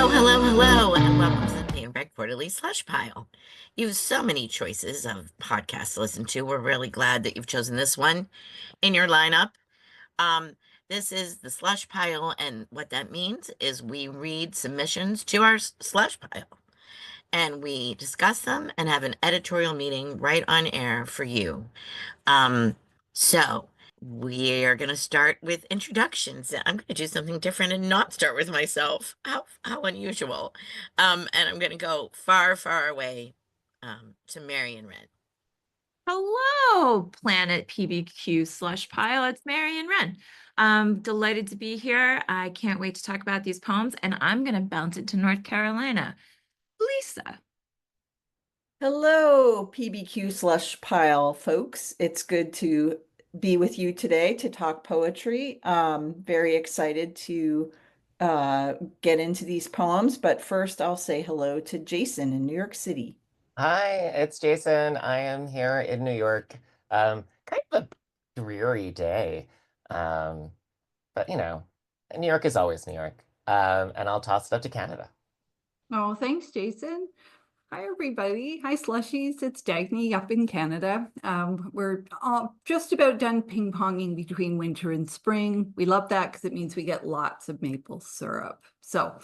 Hello, and welcome to the Pay and Break Quarterly Slush Pile. You have so many choices of podcasts to listen to. We're really glad that you've chosen this one in your lineup. Um, this is the Slush Pile, and what that means is we read submissions to our Slush Pile, and we discuss them and have an editorial meeting right on air for you. Um, so we're gonna start with introductions. I'm gonna do something different and not start with myself. How unusual. And I'm gonna go far, far away to Marion Wrenn. Hello, Planet PBQ Slush Pile. It's Marion Wrenn. I'm delighted to be here. I can't wait to talk about these poems, and I'm going to bounce it to North Carolina. Lisa. Hello, PBQ Slush Pile folks. It's good to be with you today to talk poetry. Very excited to get into these poems, but first I'll say hello to Jason in New York City. Hi, it's Jason. I am here in New York. Kind of a dreary day. But New York is always New York. And I'll toss it up to Canada. Oh, thanks, Jason. Hi, everybody. Hi, Slushies. It's Dagne up in Canada. We're just about done ping-ponging between winter and spring. We love that because it means we get lots of maple syrup. So,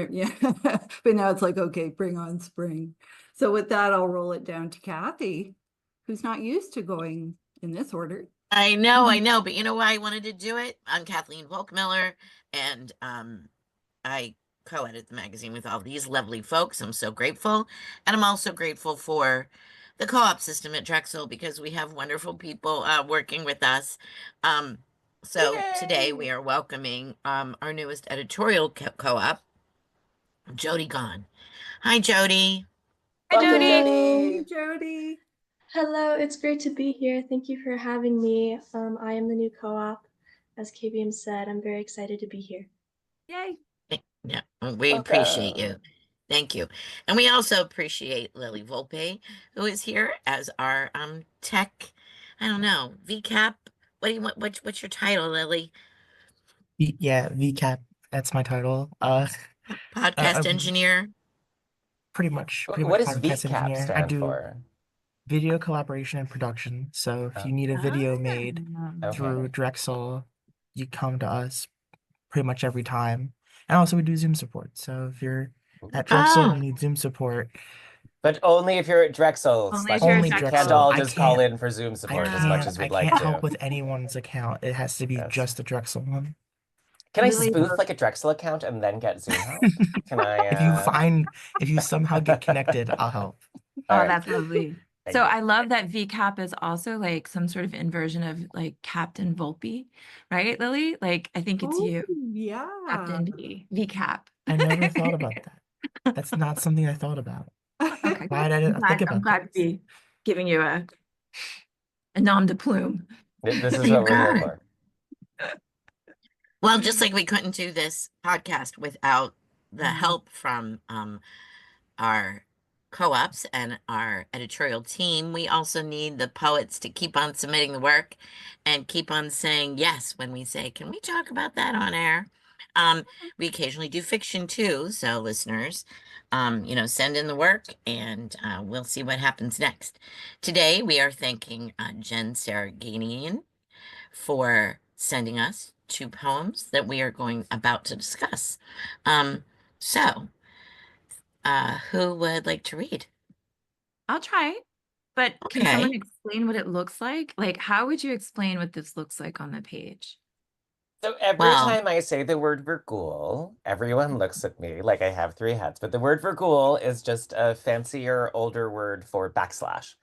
yeah, but now it's like, okay, bring on spring. So with that, I'll roll it down to Kathy, who's not used to going in this order. I know, but you know why I wanted to do it? I'm Kathleen Volk Miller, and I co-edit the magazine with all these lovely folks. I'm so grateful. And I'm also grateful for the co-op system at Drexel because we have wonderful people working with us. So today we are welcoming our newest editorial co-op, Jodi Gahn. Hi, Jodi. Hi, Welcome, Jodi. Hey, Jodi. Hello, it's great to be here. Thank you for having me. I am the new co-op. As KBM said, I'm very excited to be here. Yay. Yeah, we appreciate you. Thank you. And we also appreciate Lillie Volpe, who is here as our tech, I don't know, VCAP. What do you want? What's your title, Lillie? Yeah, VCAP, that's my title. Podcast I'm engineer. pretty much What does podcast VCAP engineer. I stand do for? video collaboration and production. So if you need a video made through Okay. Drexel, you come to us pretty much every time. And also we do Zoom support. So if you're at Drexel and need Zoom support, But only if you're at Drexel, Only if Slushy. you're at only We Drexel. can't all I just call can't- in for Zoom I support as much as I we'd like can't to. help with anyone's account. It has to be Yes. just the Drexel one. Can I Really spoof love- like a Drexel account and then get Zoom help? Can I If you somehow get connected, I'll help. All Oh, right. that's lovely. Thank So you. I love that VCAP is also like some sort of inversion of like Captain Volpe, right, Lillie? Like I think it's you, Yeah. Captain V, VCAP. I never thought about that. That's not something I thought about. Okay. Glad I didn't think I'm about glad to be giving you a nom de plume. This is what we're here for. Well, just like we couldn't do this podcast without the help from our co-ops and our editorial team, we also need the poets to keep on submitting the work and keep on saying yes when we say, can we talk about that on air? We occasionally do fiction too, so listeners, send in the work and we'll see what happens next. Today we are thanking Jen Siraganian for sending us two poems that we are about to discuss. So who would like to read? I'll try, but can Okay. someone explain what it looks like? Like, how would you explain what this looks like on the page? So every Well- time I say the word virgule, everyone looks at me like I have three heads. But the word virgule is just a fancier, older word for backslash.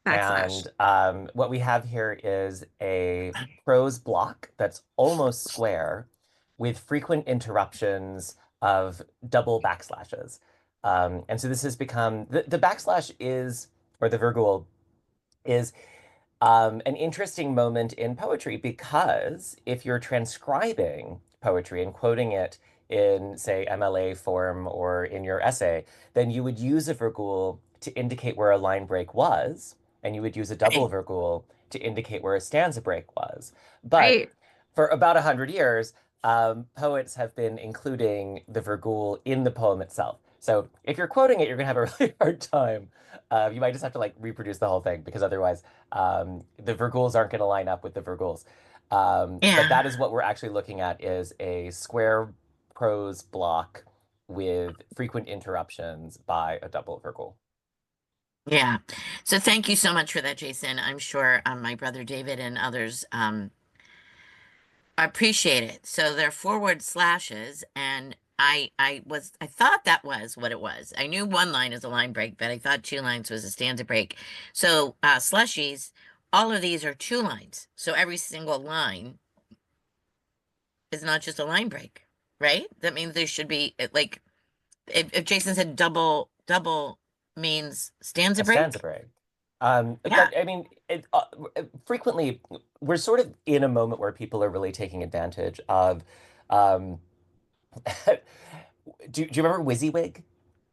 Backslash. And what we have here is a prose block that's almost square with frequent interruptions of double backslashes. And so this has become, the backslash is, or the virgule is an interesting moment in poetry because if you're transcribing poetry and quoting it in, say, MLA form or in your essay, then you would use a virgule to indicate where a line break was, and you would use a double virgule to indicate where a stanza break was. But Right. for about 100 years, poets have been including the virgule in the poem itself. So if you're quoting it, you're going to have a really hard time. You might just have to like reproduce the whole thing because otherwise the virgules aren't going to line up with the virgules. But that is what we're actually looking at is a square prose block with frequent interruptions by a double virgule. Yeah. So thank you so much for that, Jason. I'm sure my brother David and others appreciate it. So they're forward slashes, and I thought that was what it was. I knew one line is a line break, but I thought two lines was a stanza break. So slushies, all of these are two lines. So every single line is not just a line break, right? That means there should be like if Jason said double means stanza A break. stanza break. Yeah. I mean, frequently we're sort of in a moment where people are really taking advantage of. Um, do you remember WYSIWYG?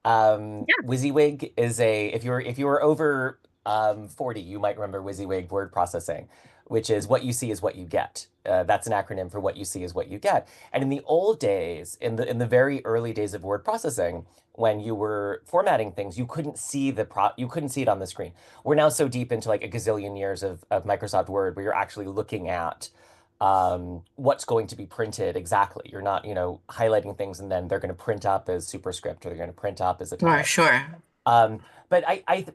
Yeah. WYSIWYG is if you were over 40, you might remember WYSIWYG word processing, which is what you see is what you get. That's an acronym for what you see is what you get. And in the old days, in the very early days of word processing, when you were formatting things, you couldn't see you couldn't see it on the screen. We're now so deep into like a gazillion years of Microsoft Word where you're actually looking at what's going to be printed exactly. You're not, highlighting things and then they're going to print up as superscript or they're going to print up as italic. Sure. But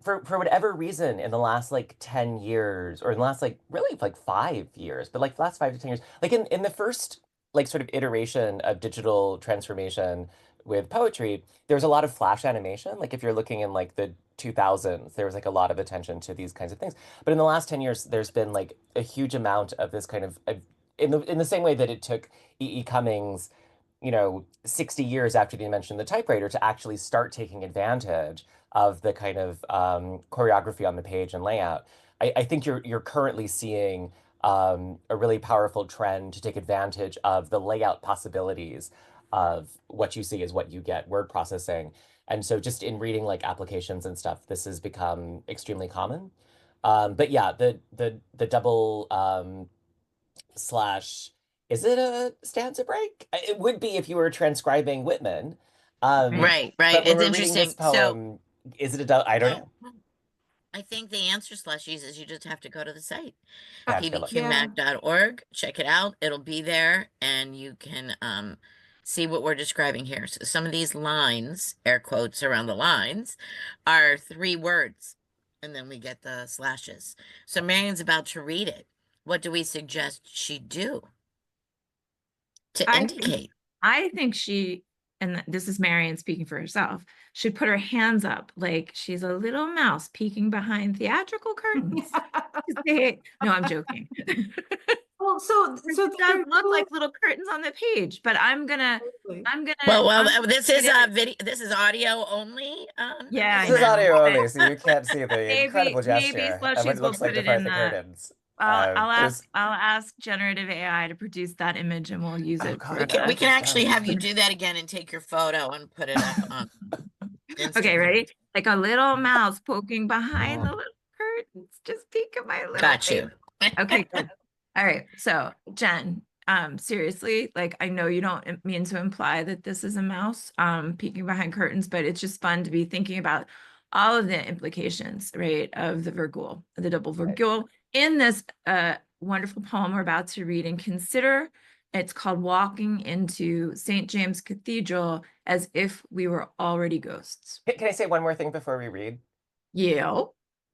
for whatever reason, in the last like 10 years, or in the last like really like 5 years, but like last 5 to 10 years, like in the first like sort of iteration of digital transformation with poetry, there's a lot of flash animation. Like if you're looking in like the 2000s, there was like a lot of attention to these kinds of things. But in the last 10 years, there's been like a huge amount of this kind of in the same way that it took E. E. Cummings 60 years after the invention of the typewriter to actually start taking advantage of the kind of choreography on the page and layout. I think you're currently seeing a really powerful trend to take advantage of the layout possibilities of what you see is what you get, word processing. And so just in reading like applications and stuff, this has become extremely common. But yeah, the double slash, is it a stanza break? It would be if you were transcribing Whitman. Right. But when It's we're reading this interesting. So poem, is it a double? I don't know. I think the answer, Slushies, is you just have to go to the site, I have to go look. pbqmag.org. Check it out. It'll be there, and you can see what we're describing here. So some of these lines, air quotes around the lines, are 3 words, and then we get the slashes. So Marion's about to read it. What do we suggest she do to indicate? I think she, and this is Marion speaking for herself, should put her hands up like she's a little mouse peeking behind theatrical curtains. No, I'm joking. Well, so It does look like little curtains on the page, but I'm gonna. Well, this is video. This is audio only. Yeah, this is audio only, so you can't see the incredible gesture maybe and what it looks like to part the curtains. I'll ask generative AI to produce that image, and we'll use it. We can actually have you do that again and take your photo and put it up on. Okay, ready? Like a little mouse poking behind the little curtains. Just peek at my little. Got you. Okay, good. All right. So Jen, seriously, like I know you don't mean to imply that this is a mouse peeking behind curtains, but it's just fun to be thinking about all of the implications, right, of the virgule, the double virgule in this wonderful poem we're about to read and consider. It's called Walking into St. James Cathedral as if we were already ghosts. Can I say one more thing before we read? Yeah.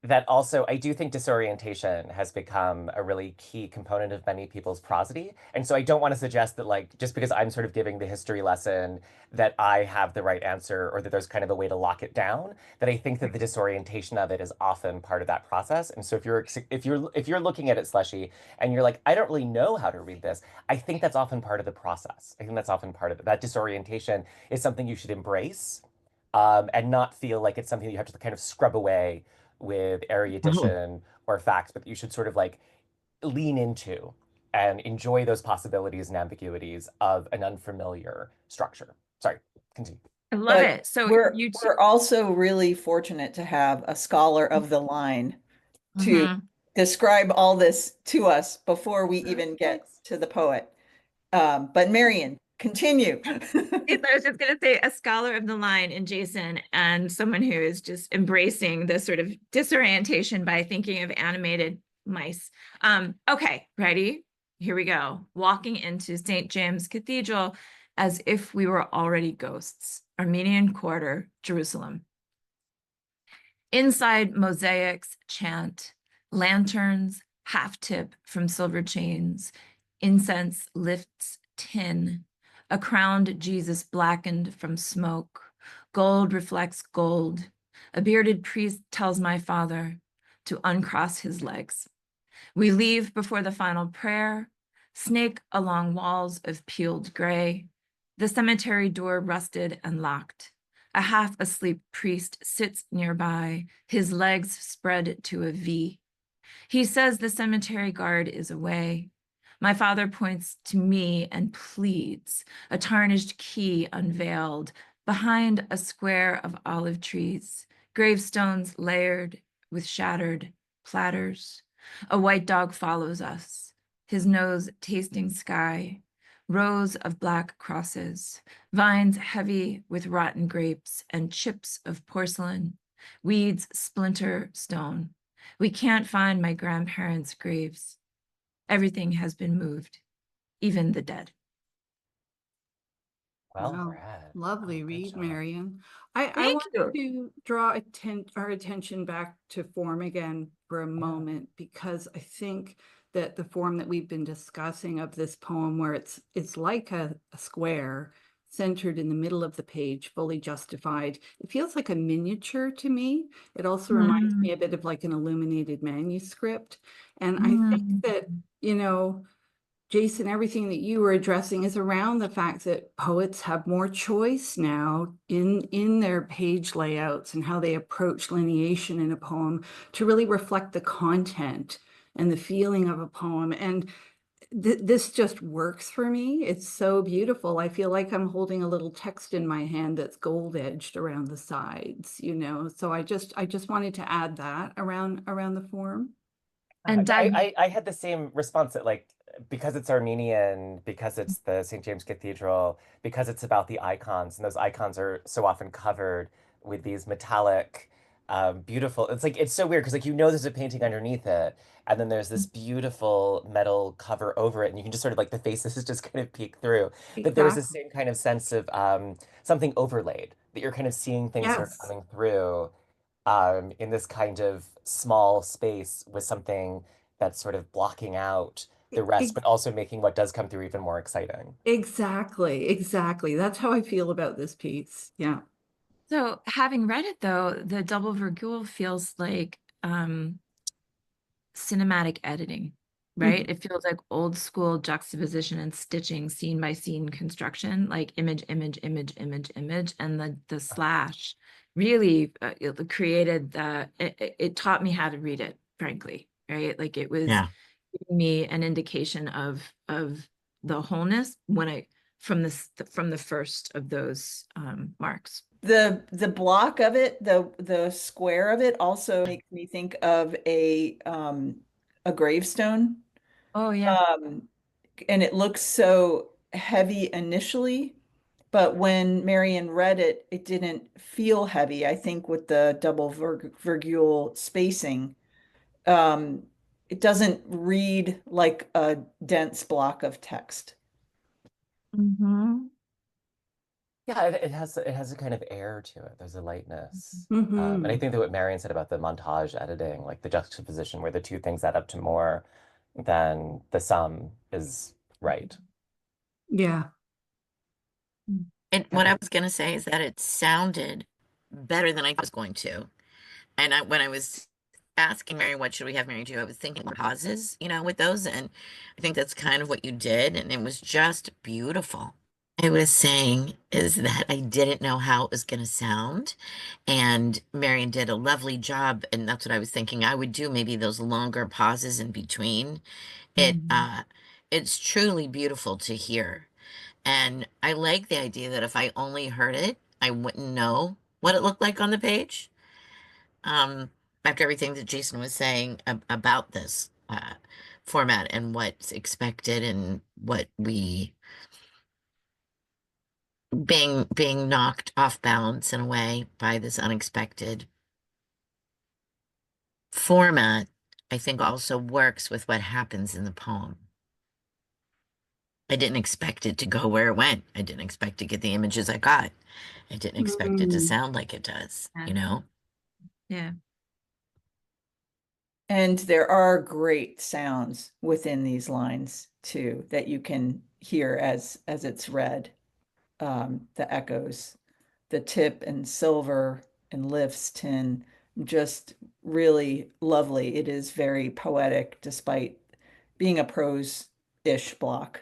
That also, I do think disorientation has become a really key component of many people's prosody. And so I don't want to suggest that, like, just because I'm sort of giving the history lesson that I have the right answer or that there's kind of a way to lock it down, that I think that the disorientation of it is often part of that process. And so if you're looking at it, Slushy, and you're like, I don't really know how to read this, I think that's often part of the process. I think that's often part of it. That disorientation is something you should embrace and not feel like it's something that you have to kind of scrub away with erudition or facts, but you should sort of like lean into and enjoy those possibilities and ambiguities of an unfamiliar structure. Sorry, continue. I love it. So we're also really fortunate to have a scholar of the line to describe all this to us before we even get to the poet. But Marion, continue. I was just going to say a scholar of the line in Jason and someone who is just embracing the sort of disorientation by thinking of animated mice. Okay, ready? Here we go. Walking into St. James Cathedral as if we were already ghosts. Armenian Quarter, Jerusalem. Inside mosaics chant, lanterns half tip from silver chains, incense lifts tin, a crowned Jesus blackened from smoke, gold reflects gold. A bearded priest tells my father to uncross his legs. We leave before the final prayer, snake along walls of peeled gray, the cemetery door rusted and locked. A half-asleep priest sits nearby, his legs spread to a V. He says the cemetery guard is away. My father points to me and pleads, a tarnished key unveiled, behind a square of olive trees, gravestones layered with shattered platters. A white dog follows us, his nose tasting sky, rows of black crosses, vines heavy with rotten grapes and chips of porcelain, weeds splinter stone. We can't find my grandparents' graves. Everything has been moved, even the dead. Well Wow. read. Lovely Oh, good read, job. Marion. I Thank want you. to draw our attention back to form again for a moment, because I think that the form that we've been discussing of this poem, where it's like a square centered in the middle of the page, fully justified, it feels like a miniature to me. It also reminds me a bit of like an illuminated manuscript. And I think that, you know, Jason, everything that you were addressing is around the fact that poets have more choice now in their page layouts and how they approach lineation in a poem to really reflect the content and the feeling of a poem. And this just works for me. It's so beautiful. I feel like I'm holding a little text in my hand that's gold edged around the sides, you know. So I just wanted to add that around the form. And I had the same response that, like, because it's Armenian, because it's the St. James Cathedral, because it's about the icons, and those icons are so often covered with these metallic, beautiful. It's like it's so weird because, like, you know there's a painting underneath it, and then there's this beautiful metal cover over it, and you can just sort of, like, the faces just kind of peek through. But there was the Exactly. same kind of sense of something overlaid, that you're kind of seeing things sort of Yes. coming through in this kind of small space with something that's sort of blocking out the rest, but also making what does come through even more exciting. Exactly, exactly. That's how I feel about this piece. Yeah. so having read it though, the double virgule feels like cinematic editing, right? It feels like old school juxtaposition and stitching, scene by scene construction, like image, image, image, image, image, and the slash really it created it taught me how to read it, frankly, right? Like it was Yeah. giving me an indication of the wholeness when I from the first of those marks. The block of it, the square of it also makes me think of a gravestone. Oh yeah. Um, and it looks so heavy initially, but when Marion read it, it didn't feel heavy. I think with the double virgule spacing, um, it doesn't read like a dense block of text. Mm-hmm. Yeah, it has a kind of air to it. There's a lightness. And I Mm-hmm. think that what Marion said about the montage editing, like the juxtaposition where the two things add up to more than the sum, is right. Yeah. And what I was going to say is that it sounded better than I was going to. And when I was asking Mary, what should we have Mary do? I was thinking pauses, with those. And I think that's kind of what you did. And it was just beautiful. I was saying is that I didn't know how it was going to sound. And Marion did a lovely job. And that's what I was thinking. I would do maybe those longer pauses in between. It's truly beautiful to hear. And I like the idea that if I only heard it, I wouldn't know what it looked like on the page. Um, After everything that Jason was saying about this format and what's expected and what we being knocked off balance in a way by this unexpected format, I think also works with what happens in the poem. I didn't expect it to go where it went. I didn't expect to get the images I got. I didn't expect it to Mm. sound like it does, you know? Yeah. And there are great sounds within these lines too that you can hear as it's read. The echoes, the tip and silver and lifts tin, just really lovely. It is very poetic despite being a prose-ish block.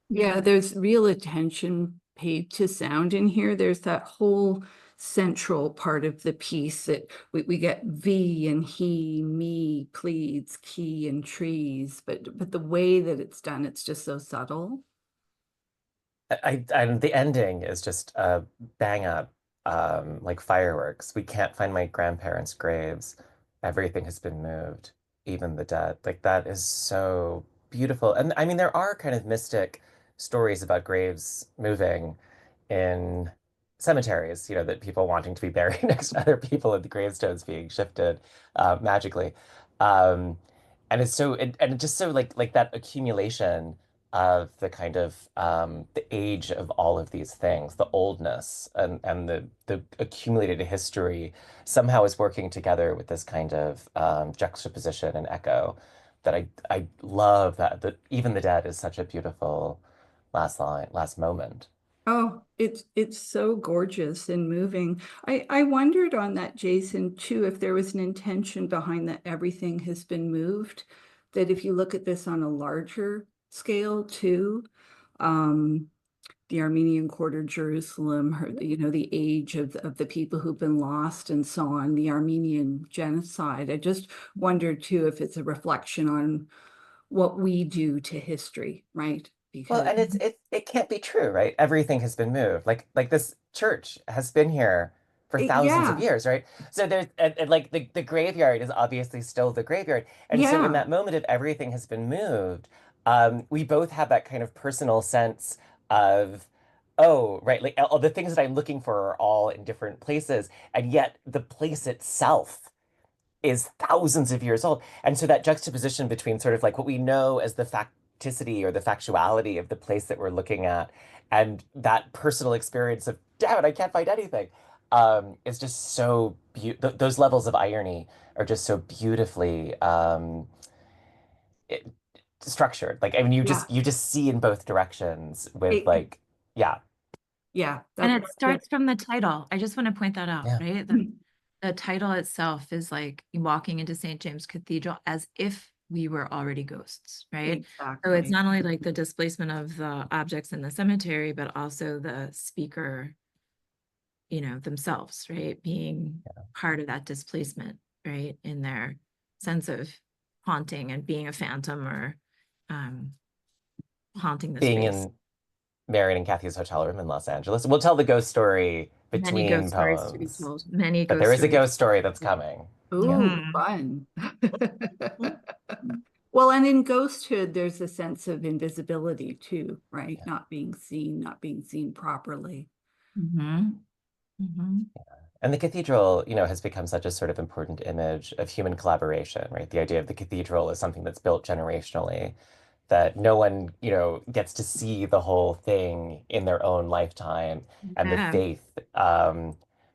Yeah, there's real attention paid to sound in here. There's that whole central part of the piece that we get V and he, me, pleads, key, and trees, but the way that it's done, it's just so subtle. The ending is just a bang up, like fireworks. We can't find my grandparents' graves. Everything has been moved, even the dead. Like that is so beautiful. And I mean, there are kind of mystic stories about graves moving in cemeteries, that people wanting to be buried next to other people and the gravestones being shifted magically. Um, and it's just so like that accumulation of the kind of the age of all of these things, the oldness and the accumulated history somehow is working together with this kind of juxtaposition and echo that I love that even the dead is such a beautiful last moment. Oh, it's so gorgeous and moving. I wondered on that, Jason, too, if there was an intention behind that everything has been moved, that if you look at this on a larger scale too, the Armenian quarter Jerusalem, the age of the people who've been lost and so on, the Armenian genocide. I just wondered too if it's a reflection on what we do to history, right? Well, Because and it can't be true, right? Everything has been moved. Like this church has been here for thousands of yeah, years, right? So there's and like the graveyard is obviously still the graveyard. And so in yeah. that moment of everything has been moved, we both have that kind of personal sense of, oh, right, like all the things that I'm looking for are all in different places, and yet the place itself is thousands of years old. And so that juxtaposition between sort of like what we know as the facticity or the factuality of the place that we're looking at and that personal experience of, damn it, I can't find anything, is just so beautiful. Those levels of irony are just so beautifully it, structured. Like, I mean, Yeah, you just see in both directions with it, like, yeah, yeah, And that, it starts from the title. I just want to point that out, yeah. right? The title itself is like walking into St. James Cathedral as if we were already ghosts, right? So it's exactly. not only like the displacement of the objects in the cemetery, but also the speaker, themselves, right? Being part of that displacement, right? In their sense of haunting and being a phantom or haunting the Being space. in Marion and Kathy's hotel room in Los Angeles. We'll tell the ghost story Many between ghost stories to be poems, told. Many but there ghost is a stories. ghost story that's coming. Yeah. Ooh, fun. Well, and in ghosthood, there's a sense of invisibility too, right? Yeah. Not being seen properly. Mm-hmm. Mm-hmm. And the cathedral, has become such a sort of important image of human collaboration, right? The idea of the cathedral is something that's built generationally, that no one, gets to see the whole thing in their own lifetime. And the Yeah. faith,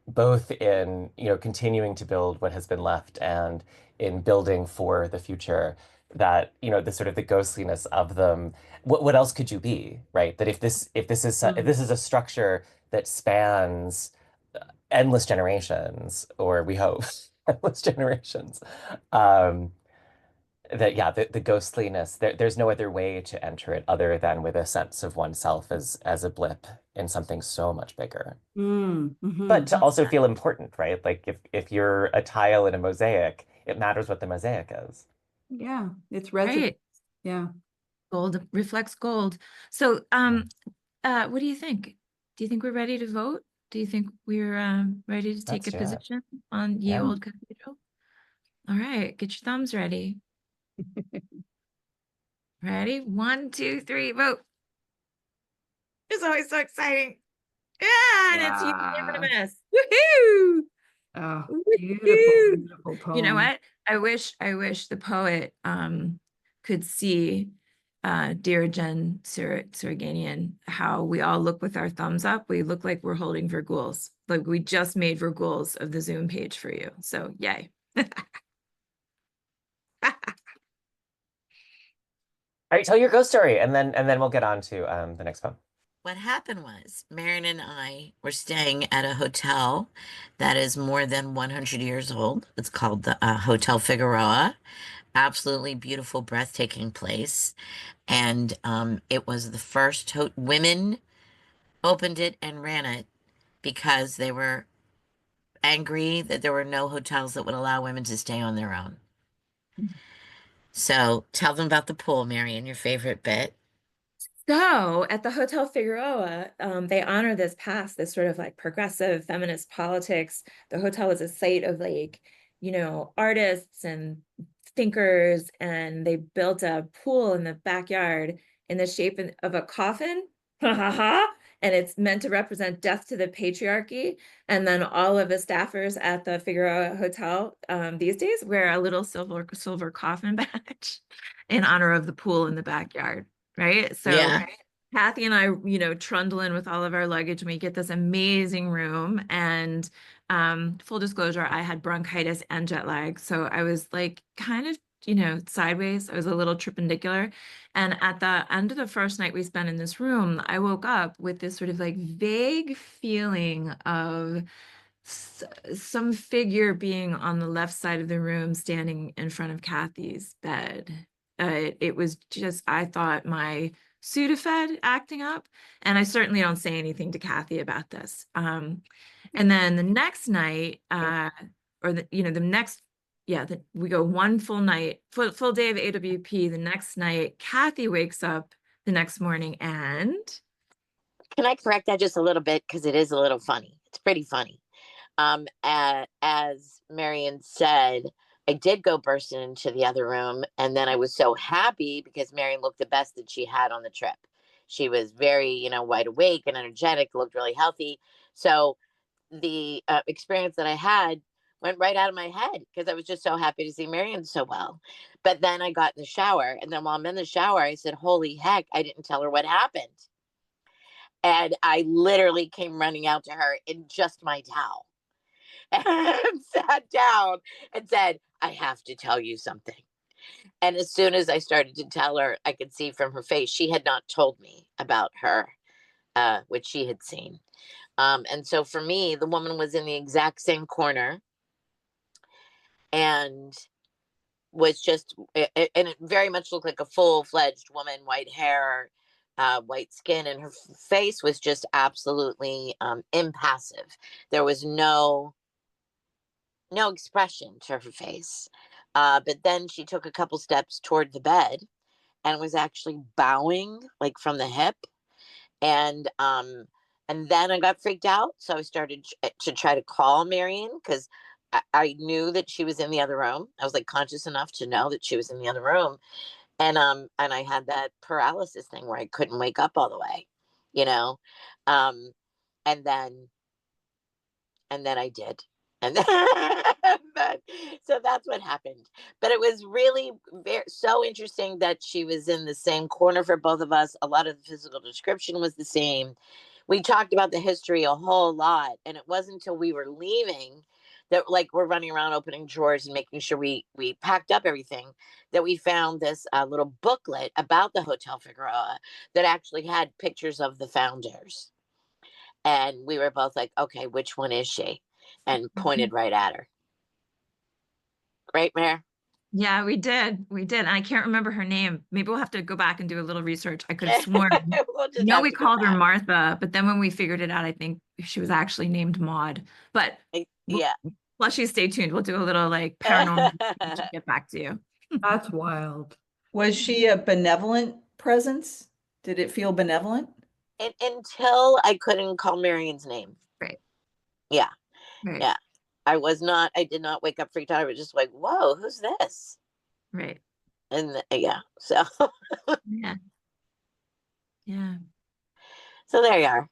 both in, continuing to build what has been left and in building for the future, that, the sort of the ghostliness of them, what else could you be, right? That if this is a structure that spans endless generations, or we hope endless generations, um, that yeah, the ghostliness, there's no other way to enter it other than with a sense of oneself as a blip in something so much bigger. But to also feel important, right? Like if you're a tile in a mosaic, it matters what the mosaic is. Yeah, it's resonant. Right. Yeah. Gold reflects gold. So, what do you think? Do you think we're ready to vote? Do you think we're ready to take Let's a do it. position on Ye Yeah. Old Cathedral? All right, get your thumbs ready. Ready? 1, 2, 3, vote. It's always so exciting. Yeah, and it's Yeah. unanimous. Woohoo! Oh, beautiful, Woohoo! beautiful poem. You know what? I wish the poet could see dear Jen Siraganian, how we all look with our thumbs up. We look like we're holding virgules. Like we just made virgules of the Zoom page for you. So yay. All right, tell your ghost story, and then we'll get on to the next poem. What happened was Marion and I were staying at a hotel that is more than 100 years old. It's called the Hotel Figueroa. Absolutely beautiful, breathtaking place. And it was the first women opened it and ran it because they were angry that there were no hotels that would allow women to stay on their own. So tell them about the pool, Marion, your favorite bit. So at the Hotel Figueroa, they honor this past, this sort of like progressive feminist politics. The hotel is a site of like, artists and thinkers, and they built a pool in the backyard in the shape of a coffin. And it's meant to represent death to the patriarchy. And then all of the staffers at the Figueroa Hotel these days wear a little silver coffin badge in honor of the pool in the backyard. Right. So Yeah. Kathy and I, trundle in with all of our luggage and we get this amazing room. And full disclosure, I had bronchitis and jet lag. So I was like kind of, sideways. I was a little tripendicular. And at the end of the first night we spent in this room, I woke up with this sort of like vague feeling of some figure being on the left side of the room standing in front of Kathy's bed. It was just, I thought my Sudafed acting up, and I certainly don't say anything to Kathy about this. And then the next night, we go one full night, full day of AWP. The next night, Kathy wakes up the next morning and Can I correct that just a little bit? Because it is a little funny. It's pretty funny. As Marion said, I did go bursting into the other room, and then I was so happy because Marion looked the best that she had on the trip. She was very, wide awake and energetic, looked really healthy. So the experience that I had went right out of my head because I was just so happy to see Marion so well. But then I got in the shower, and then while I'm in the shower, I said, "Holy heck, I didn't tell her what happened." And I literally came running out to her in just my towel and sat down and said, "I have to tell you something." And as soon as I started to tell her, I could see from her face, she had not told me about her, what she had seen. And so for me, the woman was in the exact same corner and was just, and it very much looked like a full-fledged woman, white hair, white skin, and her face was just absolutely impassive. There was no expression to her face. But then she took a couple steps toward the bed and was actually bowing like from the hip. And then I got freaked out. So I started to try to call Marion because I knew that she was in the other room. I was like conscious enough to know that she was in the other room. And I had that paralysis thing where I couldn't wake up all the way, you know. Um, and then I did. And then, so that's what happened. But it was really so interesting that she was in the same corner for both of us. A lot of the physical description was the same. We talked about the history a whole lot. And it wasn't until we were leaving that, like, we're running around opening drawers and making sure we packed up everything, that we found this little booklet about the Hotel Figueroa that actually had pictures of the founders. And we were both like, okay, which one is she? And pointed right at her. Great, Mayor. yeah, we did. And I can't remember her name. Maybe we'll have to go back and do a little research. I could have sworn. We called her Martha, but then when we figured it out, I think she was actually named Maud. But yeah, Slushies, stay tuned. We'll do a little like paranormal to get back to you. That's wild. Was she a benevolent presence? Did it feel benevolent? Until I couldn't call Marion's name. Right. Yeah. Right. Yeah. I did not wake up freaked out. I was just like, whoa, who's this? Right. And yeah, so. Yeah. Yeah. So there you are.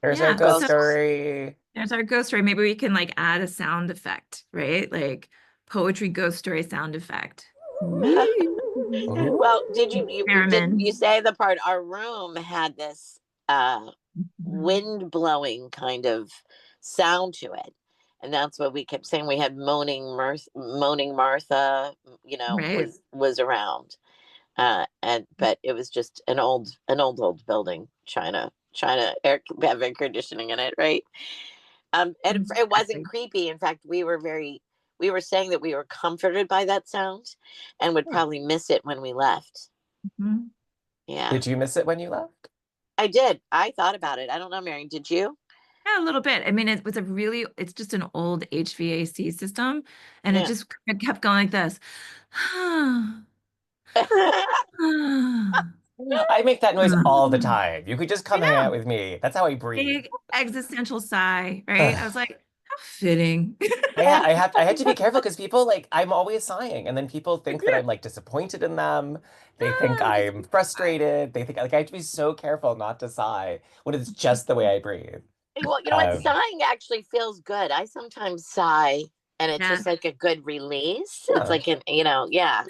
There's our Yeah, ghost so story. there's our ghost story. Maybe we can like add a sound effect, right? Like poetry ghost story sound effect. Well, didn't you Experiment. say the part our room had this wind blowing kind of sound to it? And that's what we kept saying. We had moaning Martha, Right. was around. But it was just an old building trying to have air conditioning in it, right? And it wasn't Exactly. creepy. In fact, we were saying that we were comforted by that sound and would probably miss it when we left. Mhm. Yeah, Did you miss it when you left? I did. I thought about it. I don't know, Marion, did you? Yeah, a little bit. I mean, it's just an old HVAC system, and it Yeah. just kept going like this. I make that noise all the time. You could just I come hang out know. with me. That's how I breathe. Big existential sigh, right? I was like, how fitting. I had to be careful because people like I'm always sighing, and then people think that I'm like disappointed in them. They think I'm frustrated. They think like I have to be so careful not to sigh when it's just the way I breathe. Well, you know what? Um, Sighing actually feels good. I sometimes sigh and it's Yeah, just like a good release. It's yeah. like yeah.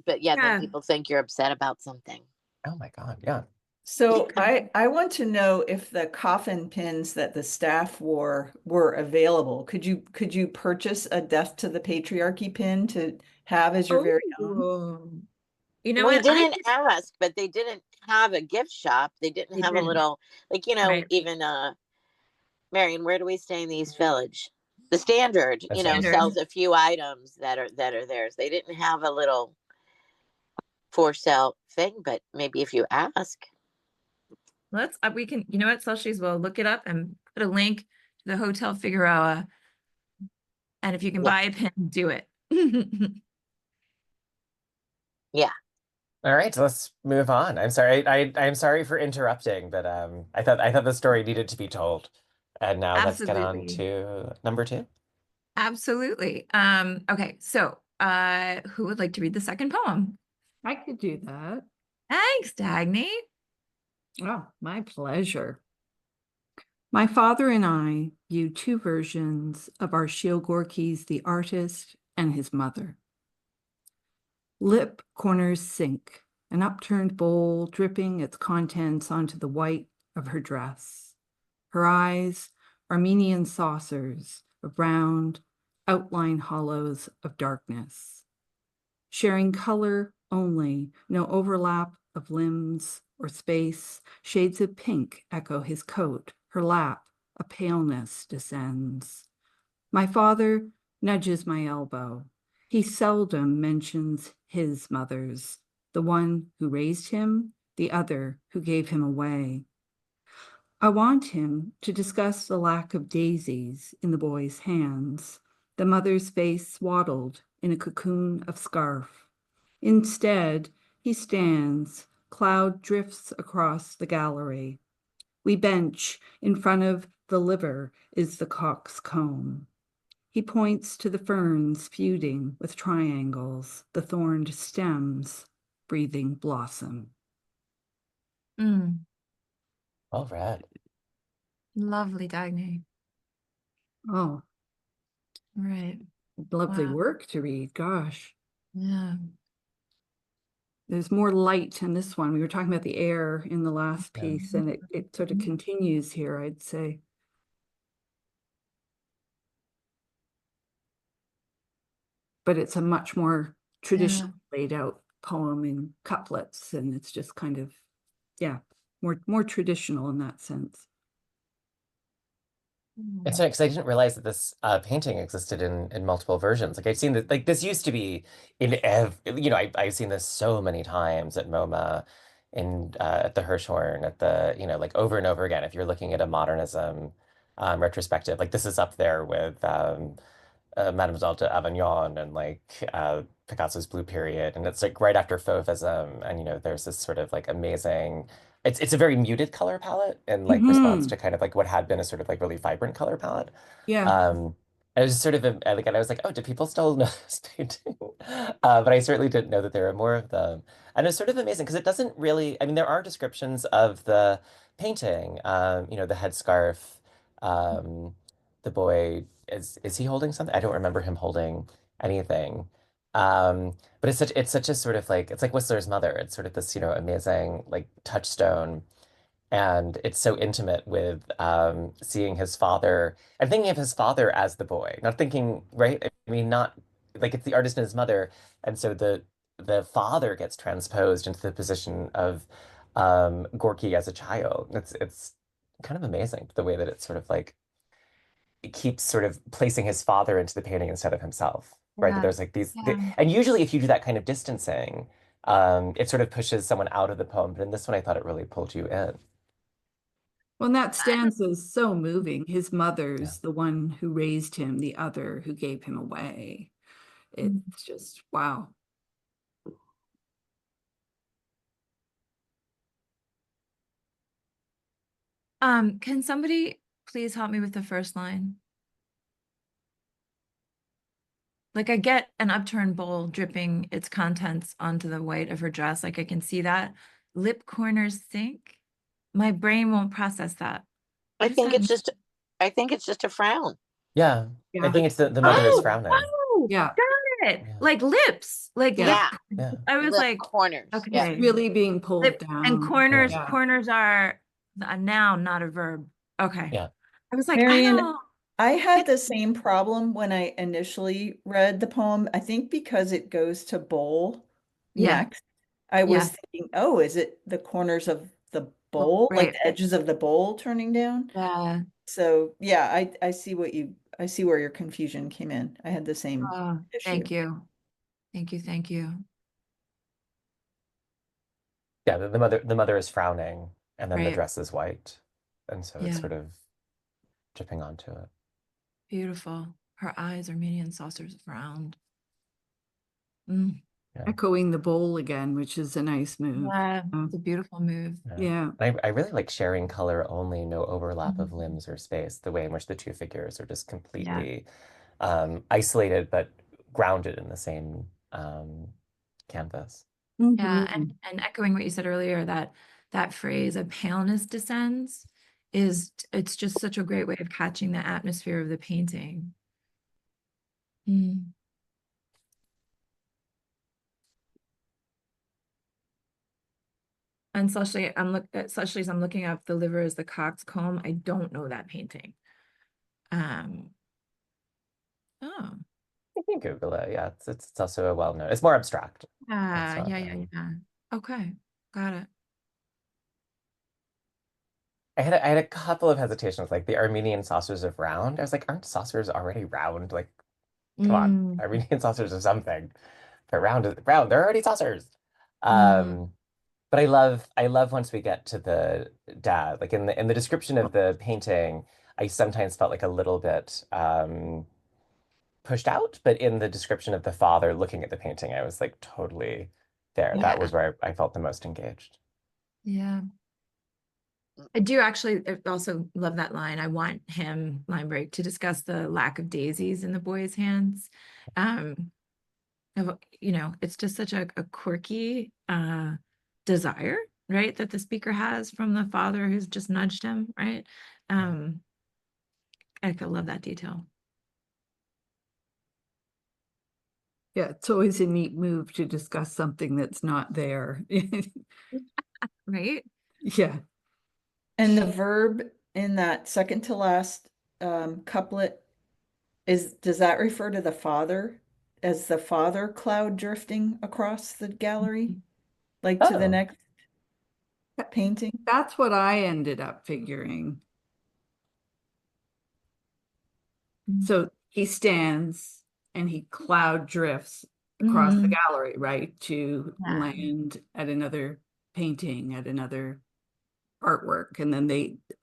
But yeah, then yeah. people think you're upset about something. Oh my God. Yeah. So I want to know if the coffin pins that the staff wore were available. Could you purchase a Death to the Patriarchy pin to have as your very own? Oh, you know We what? didn't ask, but they didn't have a gift shop. They didn't They have a didn't. little, like, Right. even Marion, where do we stay in the East Village? The Standard, That's it. sells Standard. a few items that are theirs. They didn't have a little for sale thing, but maybe if you ask. We can, you know what, Slushies, we'll look it up and put a link to the Hotel Figueroa. And if you can Yeah. buy a pin, do it. Yeah. All right, let's move on. I'm sorry. I'm sorry for interrupting, but I thought the story needed to be told. And now let's get on Absolutely. to number two. Absolutely. Okay, so who would like to read the second poem? I could do that. Thanks, Dagne. Oh, my pleasure. My father and I view two versions of our Gorky's the artist and his mother. Lip corners sink, an upturned bowl dripping its contents onto the white of her dress. Her eyes, Armenian saucers of round, outline hollows of darkness. Sharing color only, no overlap of limbs or space, shades of pink echo his coat, her lap, a paleness descends. My father nudges my elbow. He seldom mentions his mother's, the one who raised him, the other who gave him away. I want him to discuss the lack of daisies in the boy's hands, the mother's face swaddled in a cocoon of scarf. Instead, he stands, cloud drifts across the gallery. We bench, in front of the liver is the cock's comb. He points to the ferns feuding with triangles, the thorned stems, breathing blossom. Mm, All right. lovely, Dagne. Oh, Right. lovely Wow. work to read. Gosh. Yeah. There's more light in this one. We were talking about the air in the last Yeah. piece, and it sort of continues here, I'd say. But it's a much more traditionally laid out poem in couplets, and it's just kind of, yeah, more traditional in that sense. It's funny because I didn't realize that this painting existed in multiple versions. Like I've seen that, like this used to be in I've seen this so many times at MoMA, in at the Hirshhorn, at the like over and over again. If you're looking at a modernism retrospective, like this is up there with Mademoiselle d'Avignon and like Picasso's Blue Period, and it's like right after Fauvism, and there's this sort of like amazing. It's a very muted color palette in like response to kind of like what had been a sort of like really vibrant color palette. Yeah. Um, I was sort of like, and I was like, oh, do people still know this painting? But I certainly didn't know that there are more of them. And it's sort of amazing because it doesn't really. I mean, there are descriptions of the painting, the headscarf, the boy is he holding something? I don't remember him holding anything. But it's such a sort of like it's like Whistler's mother. It's sort of this, amazing like touchstone. And it's so intimate with seeing his father and thinking of his father as the boy, not thinking, right? I mean, not like it's the artist and his mother. And so the father gets transposed into the position of Gorky as a child. It's kind of amazing the way that it's sort of like it keeps sort of placing his father into the painting instead of himself, right? That Yeah. there's like Yeah. and usually if you do that kind of distancing, it sort of pushes someone out of the poem. But in this one, I thought it really pulled you in. Well, and that stanza is so moving. His mother's the one who raised him, the other who gave him away. It's just, wow. Can somebody please help me with the first line? Like I get an upturned bowl dripping its contents onto the white of her dress. Like I can see that. Lip corners sink. My brain won't process that. I What does think that it's just I think it's just a frown. Yeah, I Yeah. think it's the mother is Oh, frowning. oh, Yeah. got it. Yeah. Like lips. Like lip. Yeah. Yeah. I was Lip like, corners. okay. Yeah. It's really being pulled Lip down. and corners. Yeah. Corners are a noun, not a verb. Okay. Yeah. I was like, Marion, I don't. I had the same problem when I initially read the poem. I think because it goes to bowl Yeah. next. I was Yeah. thinking, oh, is it the corners of the bowl, like Right. the edges of the bowl turning down? Yeah. So yeah, I see I see where your confusion came in. I had the same Oh, issue. thank you. Thank you. Thank you. Yeah, the mother is frowning, and then the Right. dress is white, and so Yeah. it's sort of dripping onto it. Beautiful. Her eyes are median saucers of round. Mm. Yeah. Echoing the bowl again, which is a nice move. Yeah, it's a beautiful move. Yeah. I really like sharing color only, no overlap of Mhm. limbs or space, the way in which the two figures are just Yeah. completely isolated but grounded in the same canvas. Yeah, Mhm. and echoing what you said earlier, that phrase, "a paleness descends," it's just such a great way of catching the atmosphere of the painting. Mm. And Slushy, Slushies, I'm looking up "The Liver is the Coxcomb." I don't know that painting. Oh, You can Google it. Yeah, it's also a well-known. It's more abstract. yeah, not, yeah. Okay, got it. I had a couple of hesitations, like the Armenian saucers of round. I was like, aren't saucers already round? Like, come on, Mm, Armenian saucers of something. But round is round. They're already saucers. mm, But I love once we get to the dad. Like in the description of the painting, I sometimes felt like a little bit pushed out, but in the description of the father looking at the painting, I was like totally there. That yeah, was where I felt the most engaged. yeah. I do actually also love that line. I want him, line break, to discuss the lack of daisies in the boy's hands. It's just such a quirky desire, right, that the speaker has from the father who's just nudged him, right? I love that detail. Yeah, it's always a neat move to discuss something that's not there. Right? Yeah. And the verb in that second to last couplet does that refer to the father as the father cloud drifting across the gallery, like to the Oh. next painting? That's what I ended up figuring. So he stands and he cloud drifts across the gallery, right, to Yeah. land at another painting, at another artwork. And then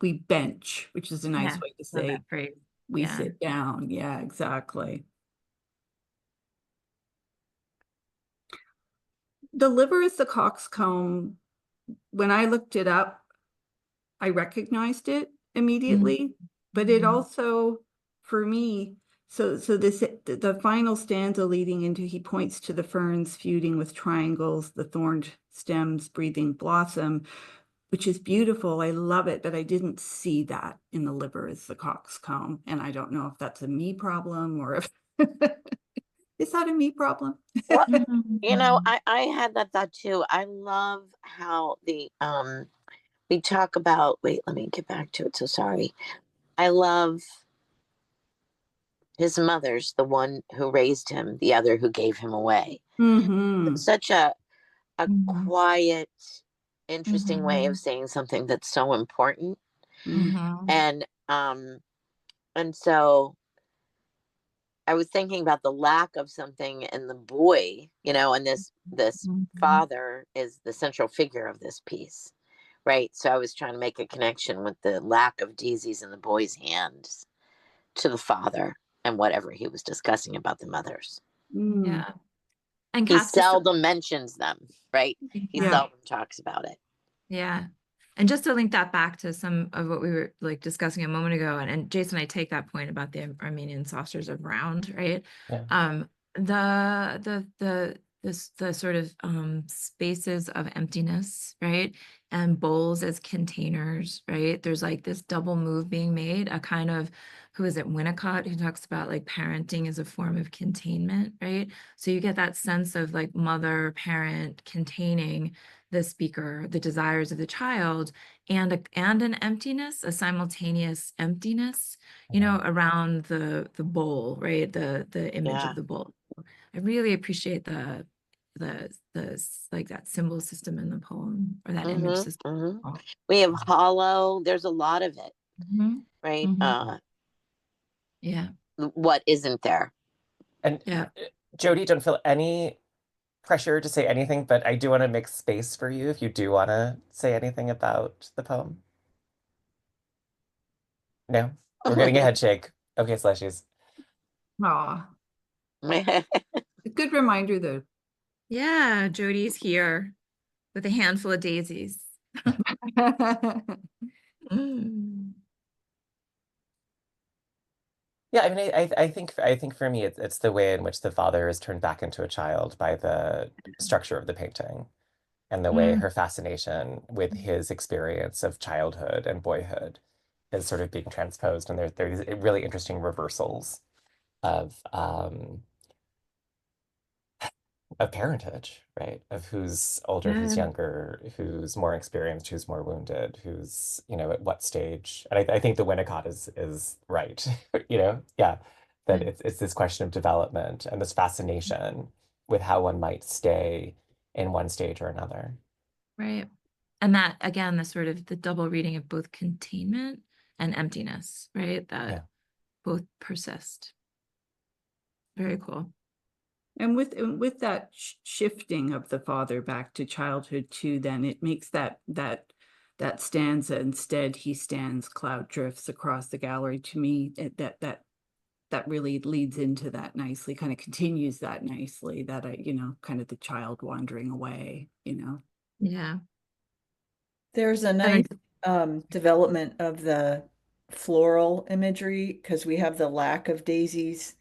we bench, which is a nice Yeah, way to love say that phrase. we Yeah. sit down. Yeah, exactly. The liver is the coxcomb. When I looked it up, I recognized it immediately, but it also, for me, so the final stanza leading into he points to the ferns feuding with triangles, the thorned stems breathing blossom. which is beautiful. I love it, but I didn't see that in the liver as the coxcomb. And I don't know if that's a me problem or if is that a me problem? Well, Mm-hmm. you know, I had that thought too. I love how we talk about, wait, let me get back to it. So sorry. I love his mother's the one who raised him, the other who gave him away. Mm-hmm. Such a Mm-hmm. quiet, interesting way Mm-hmm. of saying something that's so important. Mm-hmm. And so I was thinking about the lack of something in the boy, you know, and this father is the central figure of this piece, right? So I was trying to make a connection with the lack of daisies in the boy's hands to the father and whatever he was discussing about the mothers. Yeah. And He Cass, just seldom mentions them, right? He yeah. seldom talks about it. Yeah. And just to link that back to some of what we were like discussing a moment ago, and Jason, I take that point about the Armenian saucers of round, right? Yeah. The sort of spaces of emptiness, right? And bowls as containers, right? There's like this double move being made, a kind of, who is it, Winnicott, who talks about like parenting as a form of containment, right? So you get that sense of like mother, parent containing the speaker, the desires of the child, and an emptiness, a simultaneous emptiness, you know, around the bowl, right? The image Yeah. of the bowl. I really appreciate the like that symbol system in the poem, or that image system. We have hollow. There's a lot of it, right? Yeah. What isn't there? And Yeah. Jodi, don't feel any pressure to say anything, but I do want to make space for you if you do want to say anything about the poem. No? We're getting a head shake. Okay, Slushies. Aw. A good reminder though. Yeah, Jodi's here with a handful of daisies. Yeah, I mean, I think for me, it's the way in which the father is turned back into a child by the structure of the painting, and the way her fascination with his experience of childhood and boyhood is sort of being transposed, and there's really interesting reversals of parentage, right? Of who's older, who's younger, who's more experienced, who's more wounded, who's, you know, at what stage. And I think the Winnicott is right, you know, yeah, that it's this question of development and this fascination with how one might stay in one stage or another. Right. And that, again, the sort of the double reading of both containment and emptiness, right? That both persist. Very cool. And with that shifting of the father back to childhood too, then it makes that stanza, instead he stands, cloud drifts across the gallery, to me, that really leads into that nicely, kind of continues that nicely, that you know, kind of the child wandering away, you know. Yeah. There's a nice development of the floral imagery, because we have the lack of daisies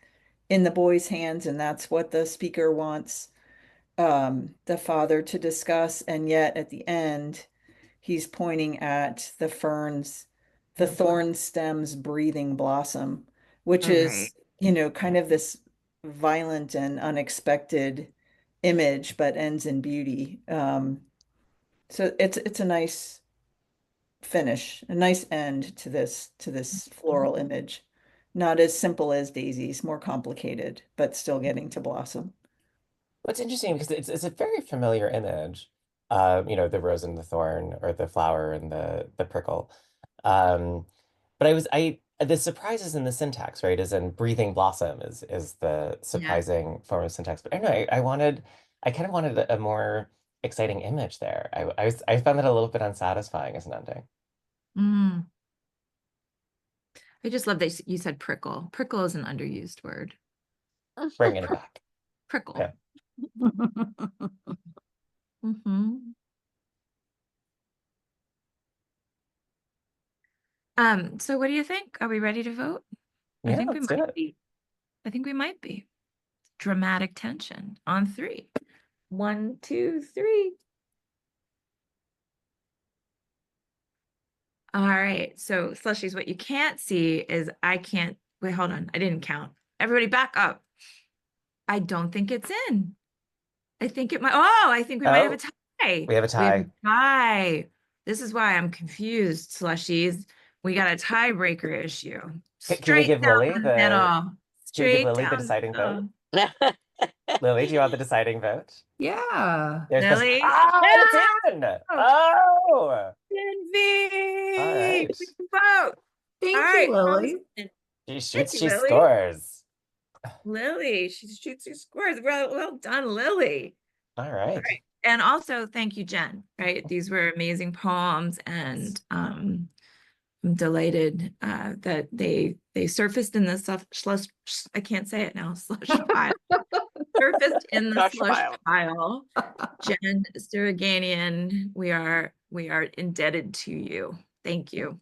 in the boy's hands, and that's what the speaker wants the father to discuss. And yet at the end, he's pointing at the ferns, the thorn stems breathing blossom, which is, you know, kind of this violent and unexpected image, but ends in beauty. So it's a nice finish, a nice end to this floral image. Not as simple as daisies, more complicated, but still getting to blossom. What's interesting, because it's a very familiar image, you know, the rose and the thorn, or the flower and the prickle. Um, but the surprises in the syntax, right, is in breathing blossom is the surprising form of syntax. But I don't know, I kind of wanted a more exciting image there. I found that a little bit unsatisfying as an ending. I just love that you said prickle. Prickle is an underused word. Bringing it back. Prickle. Yeah. So what do you think? Are we ready to vote? Yeah, I think we let's do might it. be. I think we might be. Dramatic tension on 3. 1, 2, 3. All right. So Slushies, what you can't see is wait, hold on. I didn't count. Everybody back up. I don't think it's in. I think it might. Oh, I think we might have a tie. We have a tie. Tie. This is why I'm confused, Slushies. We got a tiebreaker issue. Can we give down Lillie the the middle. Can we Straight give Lillie the down deciding vote? middle. Lillie, do you want the deciding vote? Yeah. There's this. Lillie? Oh, it's in! Oh! Envy. All right. Vote. Thank All you, right. Lillie. She shoots, Thank you, she Lillie. scores. Lillie, she shoots her scores. Well done, Lillie. All right. All right. And also thank you, Jen, right? These were amazing poems, and I'm delighted that they surfaced in the slush, I can't say it now, slush pile. Surfaced in the slush pile. Jen Siraganian, we are indebted to you. Thank you.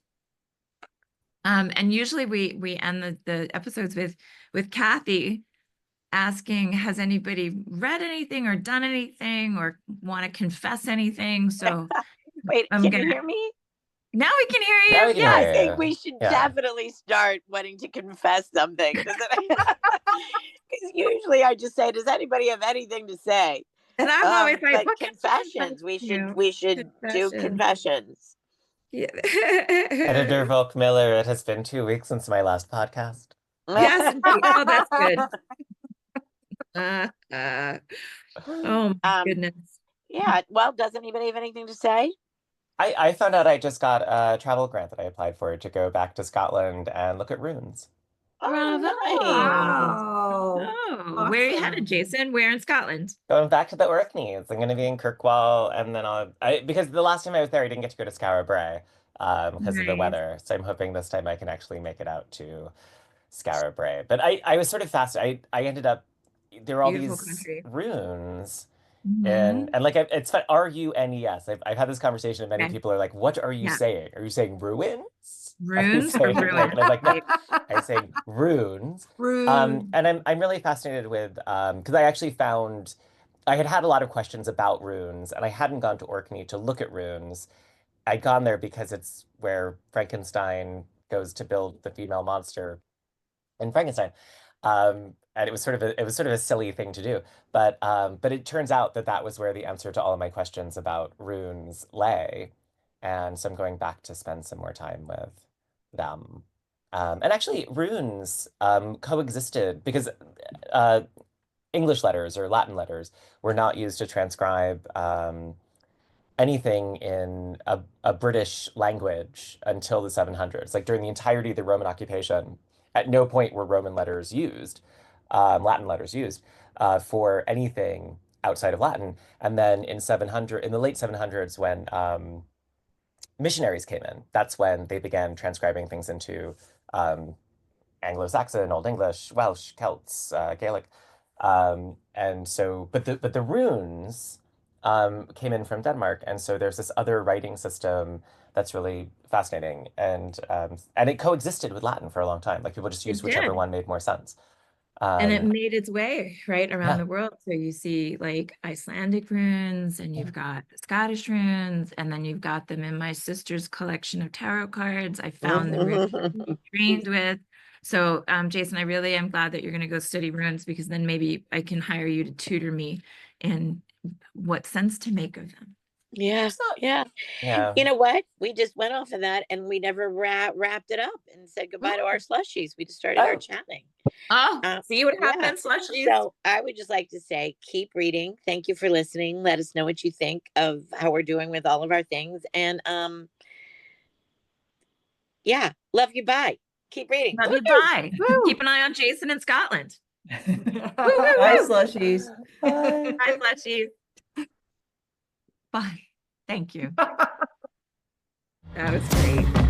And usually we end the episodes with Kathy asking, has anybody read anything or done anything or want to confess anything? So Wait, can you hear me? Now we can hear you. Now we can I hear think you. we should Yeah. definitely start wanting to confess something. Because usually I just say, does anybody have anything to say? And I'm always like, but what can I confessions. confess We to? should do confessions. Yeah. Editor Volk Miller, it has been 2 weeks since my last podcast. Yes. Oh, that's good. Oh my goodness. Yeah. Well, does anybody have anything to say? I found out I just got a travel grant that I applied for to go back to Scotland and look at runes. Oh, Bravo. Wow. Oh, where are you headed, Jason? Where in Scotland? Going back to the Orkneys. I'm going to be in Kirkwall, and then because the last time I was there, I didn't get to go to Skara Brae because of the Nice. weather. So I'm hoping this time I can actually make it out to Skara Brae. But I was sort of fascinated. I ended up, there were all Beautiful these country. runes. Mhm. And like it's fun. RUNES. I've had this conversation, and many Okay. people are like, "What are you Yeah. saying? Are you saying ruins? Runes or saying, ruins? And I'm like, no, I'm saying runes. Rude. And I'm really fascinated with because I actually found I had a lot of questions about runes, and I hadn't gone to Orkney to look at runes. I'd gone there because it's where Frankenstein goes to build the female monster in Frankenstein. And it was sort of a silly thing to do, but it turns out that was where the answer to all of my questions about runes lay, and so I'm going back to spend some more time with them. And actually, runes coexisted because English letters or Latin letters were not used to transcribe anything in a British language until the 700s. Like during the entirety of the Roman occupation, at no point were Roman letters used, Latin letters used for anything outside of Latin. And then in the late 700s, when missionaries came in, that's when they began transcribing things into Anglo-Saxon, Old English, Welsh, Celts, Gaelic. And so, but the runes came in from Denmark, and so there's this other writing system that's really fascinating, and it coexisted with Latin for a long time. Like people just used whichever one made more sense. And it made its way right around yeah. the world. So you see like Icelandic runes, and you've got Scottish runes, and then you've got them in my sister's collection of tarot cards. I found the runes I'm trained with. So Jason, I really am glad that you're going to go study runes, because then maybe I can hire you to tutor me in what sense to make of them. Yeah. You know what? We just went off of that, and we never wrapped it up and said goodbye to our slushies. We just started our chatting. Oh, see what happened, slushies. So I would just like to say, keep reading. Thank you for listening. Let us know what you think of how we're doing with all of our things. And yeah, love you. Bye. Keep reading. Love you. Bye. Keep an eye on Jason in Scotland. Bye, slushies. Bye, slushies. Bye. Thank you. That was great.